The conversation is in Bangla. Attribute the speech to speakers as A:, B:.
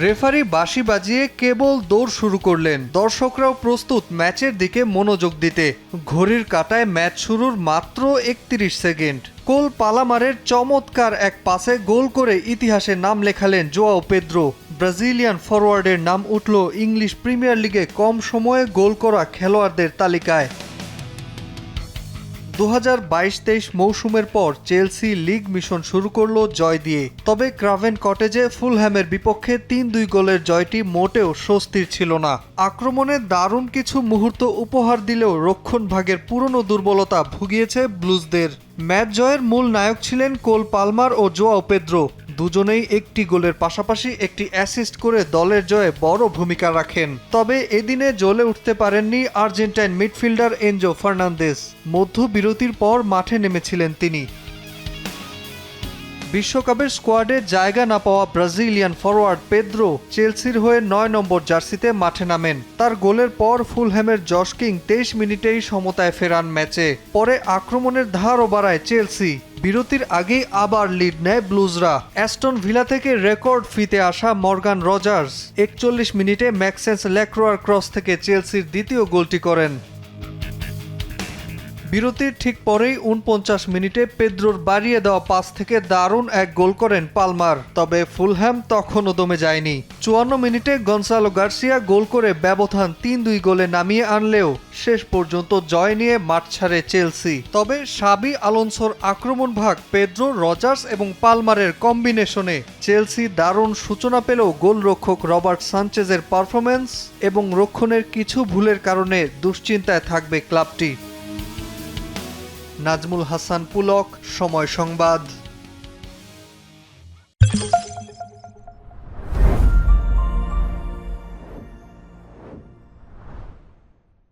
A: রেফারি বাঁশি বাজিয়ে কেবল দৌড় শুরু করলেন। দর্শকরাও প্রস্তুত ম্যাচের দিকে মনোযোগ দিতে। ঘড়ির কাঁটায় ম্যাচ শুরুর মাত্র ৩১ সেকেন্ড। কোল পালামারের চমৎকার এক পাসে গোল করে ইতিহাসে নাম লেখালেন জোয়াও পেদ্রো। ব্রাজিলিয়ান ফরওয়ার্ডের নাম উঠল ইংলিশ প্রিমিয়ার লিগে কম সময়ে গোল করা খেলোয়াড়দের তালিকায়। 2022-23 মৌসুমের পর চেলসি লিগ মিশন শুরু করল জয় দিয়ে। তবে ক্রাভেন কটেজে ফুলহ্যামের বিপক্ষে ৩-২ গোলের জয়টি মোটেও স্বস্তির ছিল না। আক্রমণে দারুণ কিছু মুহূর্ত উপহার দিলেও রক্ষণভাগের পুরনো দুর্বলতা ভুগিয়েছে ব্লুজদের। ম্যাচ জয়ের মূল নায়ক ছিলেন কোল পালমার ও জোয়াও পেদ্রো। দুজনেই একটি গোলের পাশাপাশি একটি অ্যাসিস্ট করে দলের জয়ে বড় ভূমিকা রাখেন। তবে এদিনে জ্বলে উঠতে পারেননি আর্জেন্টাইন মিডফিল্ডার এনজো ফার্নান্দেজ। মধ্যবিরতির পর মাঠে নেমেছিলেন তিনি। বিশ্বকাপের স্কোয়াডে জায়গা না পাওয়া ব্রাজিলিয়ান ফরওয়ার্ড পেদ্রো চেলসির হয়ে ৯ নম্বর জার্সিতে মাঠে নামেন। তার গোলের পর ফুলহ্যামের জশ কিং ২৩ মিনিটেই সমতায় ফেরান ম্যাচে। পরে আক্রমণের ধারও বাড়ায় চেলসি। বিরতির আগেই আবার লিড নেয় ব্লুজরা। অ্যাস্টন ভিলা থেকে রেকর্ড ফিতে আসা মর্গান রজার্স ৪১ মিনিটে ম্যাক্সেন্স ল্যাক্রোয়ার ক্রস থেকে চেলসির দ্বিতীয় গোলটি করেন। বিরতির ঠিক পরেই ৪৯ মিনিটে পেদ্রোর বাড়িয়ে দেওয়া পাস থেকে দারুণ এক গোল করেন পালমার। তবে ফুলহ্যাম তখনও দমে যায়নি। ৫৪ মিনিটে গনসালো গার্সিয়া গোল করে ব্যবধান ৩-২ গোলে নামিয়ে আনলেও শেষ পর্যন্ত জয় নিয়ে মাঠ ছাড়ে চেলসি। তবে সাবি আলোনসোর আক্রমণ ভাগ, পেদ্রো, রজার্স এবং পালমারের কম্বিনেশনে চেলসি দারুণ সূচনা পেলেও গোলরক্ষক রবার্ট সানচেজের পারফরম্যান্স এবং রক্ষণের কিছু ভুলের কারণে দুশ্চিন্তায় থাকবে ক্লাবটি। নাজমুল হাসান পুলক, সময় সংবাদ।